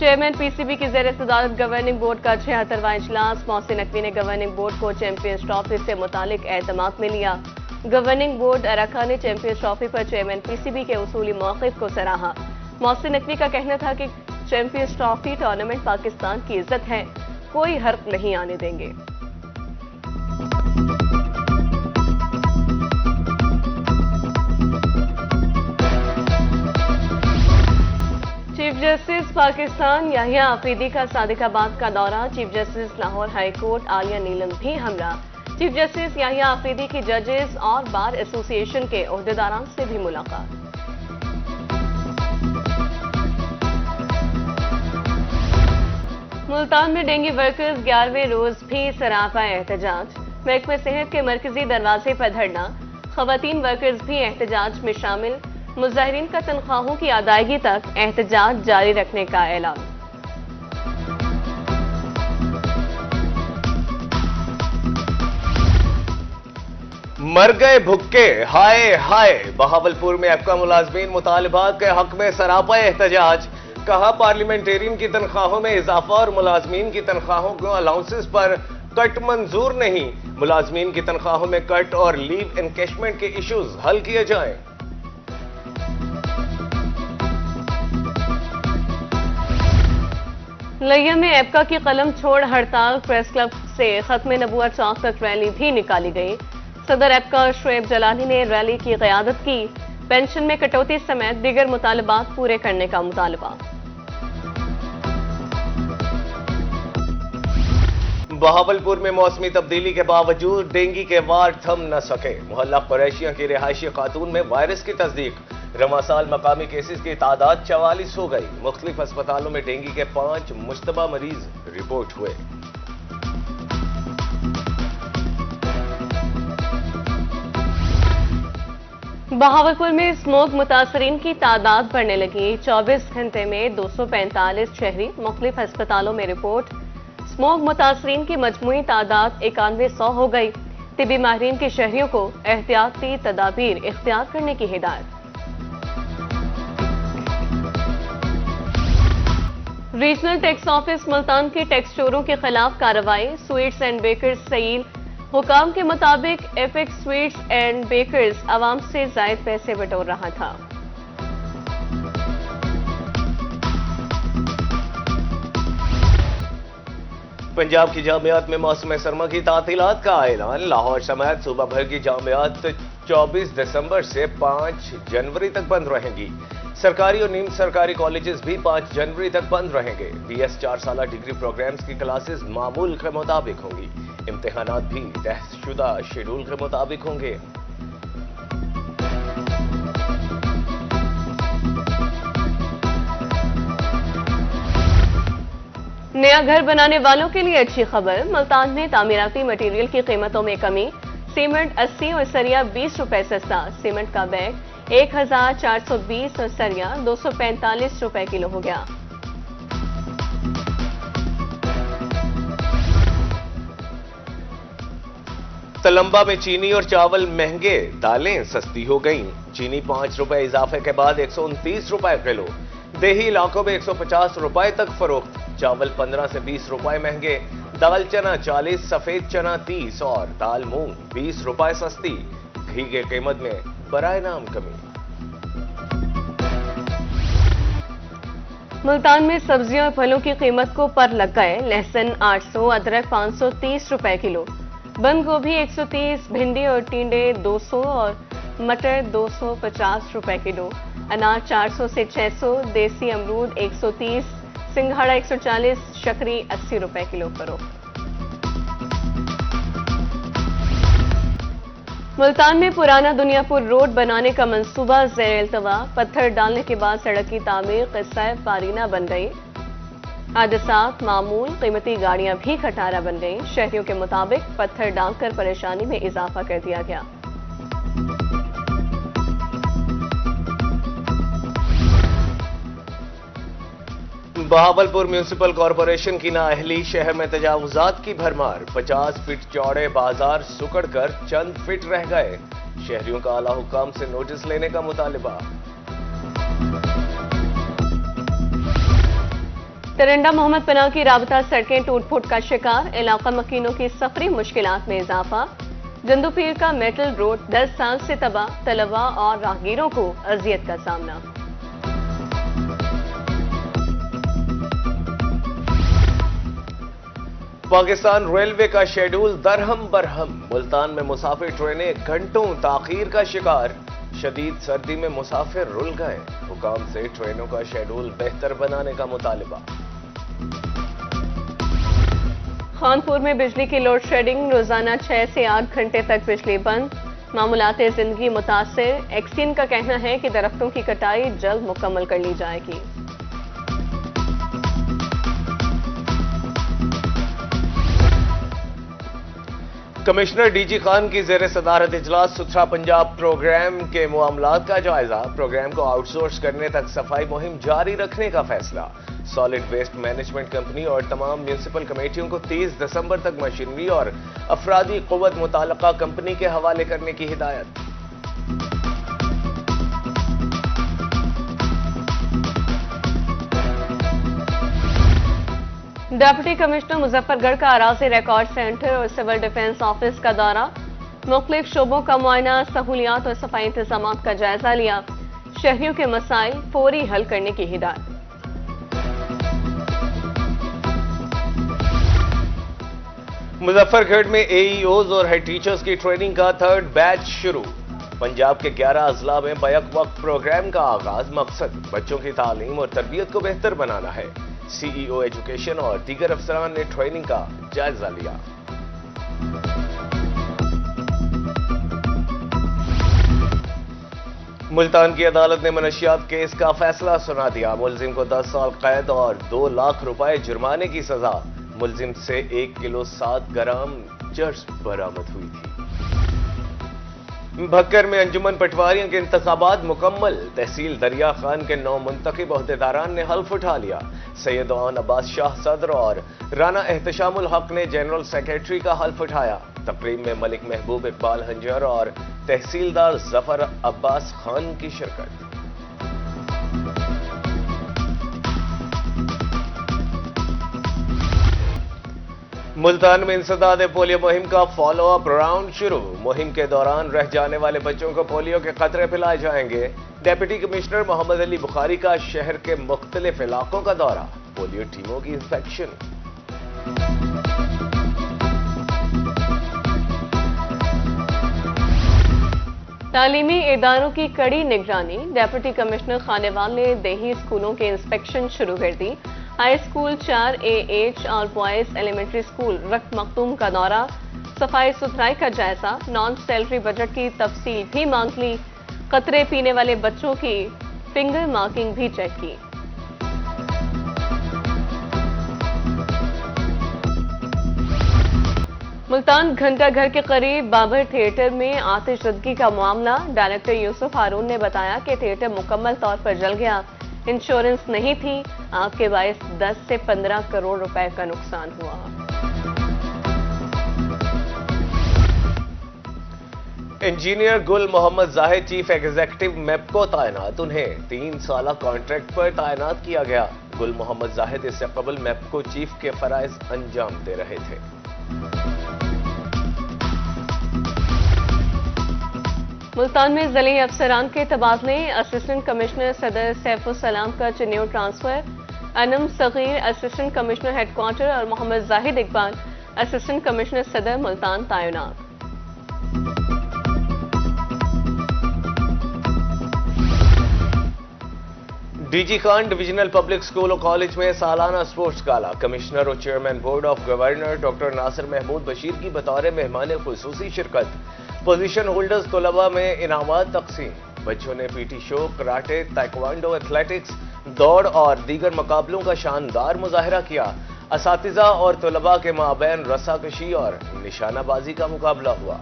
Chairman PCB की ज़ेर सदारत गवर्निंग बोर्ड का 76वां इजलास। मोहसिन नकवी ने गवर्निंग बोर्ड को चैंपियंस ट्रॉफी से मुतालिक एतमाद में लिया। गवर्निंग बोर्ड अरकान ने चैंपियंस ट्रॉफी पर चेयरमैन पीसीबी के उसूली मौक़िफ़ को सराहा। मोहसिन नकवी का कहना था कि चैंपियंस ट्रॉफी टूर्नामेंट पाकिस्तान की इज्जत है, कोई हर्क नहीं आने देंगे। चीफ जस्टिस पाकिस्तान याहिया आफरीदी का सादिकाबाद का दौरा। Chief justice Lahore high court Aliya Neelam भी हमरा। चीफ जस्टिस याहिया आफरीदी की जजेस और बार एसोसिएशन के ओहदेदारान से भी मुलाकात। मुल्तान में डेंगू वर्कर्स 11वें रोज भी सरापा एहतजाज। महकमे सेहत के मरकजी दरवाजे पर धरना। खवातीन वर्कर्स भी एहतजाज में शामिल। मुजाहिरीन का तनख्वाहों की अदायगी तक एहतजाज जारी रखने का ऐलान। मर गए भुक्के, हाय हाय। बहावलपुर में एपका मुलाजमीन मुतालबात के हक में सरापा एहतजाज। कहा पार्लियामेंटेरियन की तनख्वाहों में इजाफा और मुलाजमीन की तनख्वाहों को अलाउंसेस पर कट मंजूर नहीं। मुलाजमीन की तनख्वाहों में कट और लीव एनकैशमेंट के इश्यूज हल किए जाएं। लिया में एपका की कलम छोड़ हड़ताल। प्रेस क्लब से खत्म नबूवत चौक तक रैली भी निकाली गई। सदर एपका शुएब जलानी ने रैली की क़यादत की। पेंशन में कटौती समेत दीगर मुतालबात पूरे करने का मुतालबा। बहावलपुर में मौसमी तब्दीली के बावजूद डेंगू के वार थम न सके। मोहल्ला कुरैशिया की रिहायशी खातून में वायरस की तस्दीक। रवा साल मकामी केसेस की तादाद 44 हो गई। मुख्तलिफ अस्पतालों में डेंगू के 5 मुश्तबा मरीज रिपोर्ट हुए। बहावलपुर में स्मोक मुतासरीन की तादाद बढ़ने लगी। 24 घंटे में 245 शहरी मुख्तलिफ अस्पतालों में रिपोर्ट। स्मोक मुतासरीन की मजमूई तादाद 9100 हो गई। तिबी माहिरीन के शहरियों को एहतियाती तदाबीर इख्तियार करने की हिदायत। रीजनल टैक्स ऑफिस मुल्तान के टैक्स चोरों के खिलाफ कार्रवाई। Sweets and bakers seal. हुकाम के मुताबिक एपेक्स स्वीट्स एंड बेकर्स आवाम से जायद पैसे बटोर रहा था। पंजाब की जामियात में मौसम सरमा की तातीलात का ऐलान। लाहौर समेत सूबा भर की जामियात 24 दिसंबर से 5 जनवरी तक बंद रहेंगी। सरकारी और नीम सरकारी कॉलेजेस भी 5 जनवरी तक बंद रहेंगे। BS 4 साला डिग्री प्रोग्राम्स की क्लासेस मामूल के मुताबिक होंगी। इम्तिहानात भी तहशुदा शेड्यूल के मुताबिक होंगे। नया घर बनाने वालों के लिए अच्छी खबर। मुल्तान में तामीराती मटेरियल की कीमतों में कमी। सीमेंट 80 और सरिया 20 रुपए सस्ता। सीमेंट का बैग 1420 और सरिया 245 रुपए किलो हो गया। तलंबा में चीनी और चावल महंगे, दालें सस्ती हो गईं। चीनी 5 रुपए इजाफे के बाद 129 रुपए किलो। देही इलाकों में 150 रुपए तक फरोख्त। चावल 15 से 20 रुपए महंगे। दाल चना 40, सफेद चना 30 और दाल मूंग 20 रुपए सस्ती। घी के कीमत में बराए नाम कमी। मुल्तान में सब्जियों और फलों की कीमत को पर लग गए। लहसुन 800, अदरक 530 रुपए किलो। बंद गोभी 130, भिंडी और टिंडे 200 और मटर 250 रुपए किलो। अनार 400 से 600, देसी अमरूद 130, सिंघाड़ा 140, शकरी 80 रुपए किलो फरोख्त। मुल्तान में पुराना दुनियापुर रोड बनाने का मंसूबा ज़ेर इल्तवा। पत्थर डालने के बाद सड़क की तामीर किस्सा पारीना बन गई। हादसात मामूल, कीमती गाड़ियां भी खटारा बन गईं। शहरियों के मुताबिक पत्थर डालकर परेशानी में इजाफा कर दिया गया। बहावलपुर म्यूनिसिपल कॉरपोरेशन की नाअहली। शहर में तजावुजात की भरमार। 50 फीट चौड़े बाजार सुकड़कर चंद फीट रह गए। शहरियों का आला हुकाम से नोटिस लेने का मुतालिबा। तरंडा मोहम्मद पनाह की राबता सड़कें टूट फूट का शिकार, इलाका मकीनों की सफरी मुश्किलात में इजाफा। जंदूपीर का मेटल रोड 10 साल से तबाह, तलबा और राहगीरों को अजियत का सामना। पाकिस्तान रेलवे का शेड्यूल दरहम बरहम, मुल्तान में मुसाफिर ट्रेनें घंटों ताखीर का शिकार। शदीद सर्दी में मुसाफिर रुल गए, हुकाम से ट्रेनों का शेड्यूल बेहतर बनाने का मुतालिबा। खानपुर में बिजली की लोड शेडिंग, रोजाना 6 से 8 घंटे तक बिजली बंद, मामूलाते जिंदगी मुतासिर। एक्सिन का कहना है कि दरख्तों की कटाई जल्द मुकम्मल कर ली जाएगी। कमिश्नर डीजी खान की जेर सदारत इजलास सुथरा पंजाब प्रोग्राम के मामलात का जायजा, प्रोग्राम को आउटसोर्स करने तक सफाई मुहिम जारी रखने का फैसला। सॉलिड वेस्ट मैनेजमेंट कंपनी और तमाम म्यूनिसिपल कमेटियों को 30 दिसंबर तक मशीनरी और अफरादी कुव्वत मुताल्लिका कंपनी के हवाले करने की हिदायत। डिप्टी कमिश्नर मुजफ्फरगढ़ का अराजी रिकॉर्ड सेंटर और सिविल डिफेंस ऑफिस का दौरा, मुख्तलिफ शोबों का मुआयना, सहूलियात और सफाई इंतजाम का जायजा लिया। शहरियों के मसाइल फौरी हल करने की हिदायत। मुजफ्फरगढ़ में एईओज और हेड टीचर्स की ट्रेनिंग का 3rd बैच शुरू। पंजाब के 11 अजला में बैक वक्त प्रोग्राम का आगाज, मकसद बच्चों की तालीम और तरबियत को बेहतर बनाना है। सीईओ एजुकेशन और दीगर अफसरान ने ट्रेनिंग का जायजा लिया। मुल्तान की अदालत ने मनशियात केस का फैसला सुना दिया। मुलजिम को 10 साल कैद और 2 लाख रुपए जुर्माने की सजा। मुलजिम से 1 किलो 7 ग्राम चर्स बरामद हुई थी। भक्कर में अंजुमन पटवारियों के इंतखाबात मुकम्मल, तहसील दरिया खान के 9 मुंतखब ओहदेदारान ने हल्फ उठा लिया। सैयद ओन अब्बास शाह सदर और राना एहतशामुल हक ने जनरल सेक्रेटरी का हल्फ उठाया। तकरीब में मलिक महबूब इकबाल हंजर और तहसीलदार जफर अब्बास खान की शिरकत। मुल्तान में इंसदाद पोलियो मुहिम का फॉलो अप राउंड शुरू। मुहिम के दौरान रह जाने वाले बच्चों को पोलियो के खतरे पिलाए जाएंगे। डिप्टी कमिश्नर मोहम्मद अली बुखारी का शहर के मुख्तलिफ इलाकों का दौरा, पोलियो टीमों की इंस्पेक्शन। तालीमी इदारों की कड़ी निगरानी, डिप्टी कमिश्नर खानेवाल ने देही स्कूलों के इंस्पेक्शन शुरू कर दी। हाई स्कूल 4AH और बॉयज एलिमेंट्री स्कूल रक्त मखदूम का दौरा, सफाई सुथराई का जायजा, नॉन सैलरी बजट की तफसील भी मांग ली। कतरे पीने वाले बच्चों की फिंगर मार्किंग भी चेक की। मुल्तान घंटा घर के करीब बाबर थिएटर में आतिशज़दगी का मामला, डायरेक्टर यूसुफ हारून ने बताया कि थिएटर मुकम्मल तौर पर जल गया, इंश्योरेंस नहीं थी। आग के बायस 10 से 15 करोड़ रुपए का नुकसान हुआ। इंजीनियर गुल मोहम्मद जाहिद चीफ एग्जीक्यूटिव मेपको तैनात, उन्हें 3 साला कॉन्ट्रैक्ट पर तैनात किया गया। गुल मोहम्मद जाहिद इससे कबल मेपको चीफ के फराइज अंजाम दे रहे थे। मुल्तान में ज़िले अफसरान के तबादले, असिस्टेंट कमिश्नर सदर सैफुल सलाम का Chunian transfer, Anam Sagheer assistant commissioner headquarter और मोहम्मद जाहिद इकबाल असिस्टेंट कमिश्नर सदर मुल्तान तैनात। DG Khan divisional public school और कॉलेज में सालाना स्पोर्ट्स गाला, कमिश्नर और chairman board of governor doctor Nasir Mahmood Bashir की बतौर मेहमान खुसूसी शिरकत। पोजीशन होल्डर्स तलबा में इनामात तकसीम। बच्चों ने PT show, karate, taekwondo, athletics, दौड़ और दीगर मुकाबलों का शानदार मुजाहरा किया। असातिज़ा और तलबा के माबैन रस्साकशी और निशानाबाजी का मुकाबला हुआ।